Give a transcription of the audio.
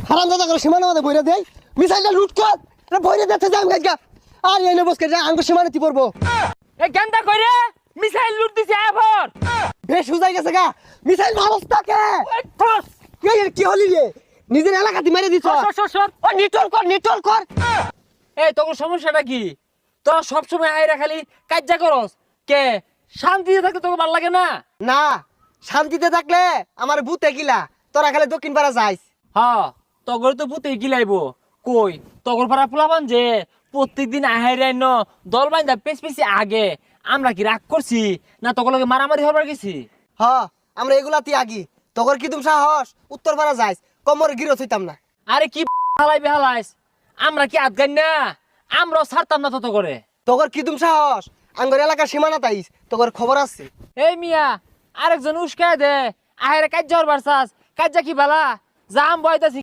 হারাম দাদা করে সীমানা মধ্যে বইরে দেয় মিসাইলটা লুট কর বইরে দেখতে যাই গাইগা আর এনে বসকে যা আঙ্গ সীমানাতি পড়বো এই গেন্দা কইরে মিসাইল লুট দিছে এবার বেশ হুজাই গেছে গা মিসাইল মারস তাকে কি হলি রে নিজের এলাকাতে মেরে দিছ সর ও নিটল কর এই তোর সমস্যাটা কি তোরা সবসময় আইরা খালি কাজ্জা করস কে শান্তিতে থাকতে তোকে ভালো লাগে না না শান্তিতে থাকলে আমার ভূতে গিলা তোরা খালি দক্ষিণ পাড়া যাইস হ্যাঁ তগর তো পুতে গিলাইবো কই তগর পাড়া পোলাবান যে প্রত্যেকদিন আহাইরাই ন দল বাইন্দা পেছি আগে আমরা কি রাগ করছি না তগর লগে মারামারি হবার গেছি হ আমরা এগুলাতে আগি তোর কি তুমি সাহস উত্তর পাড়া যাইস কমর গিরত হইতাম না আরে কি হালাই বেহালাইস আমরা কি আদগান না আমরাও ছাড়তাম না তত করে তোর কি তুমি সাহস আঙ্গর এলাকার সীমানা তাইস তোর খবর আছে এই মিয়া আরেকজন উস্কায় দে আহারে কাজ যাওয়ার বারসাস কাজ কি বালা জাম বয়তাছি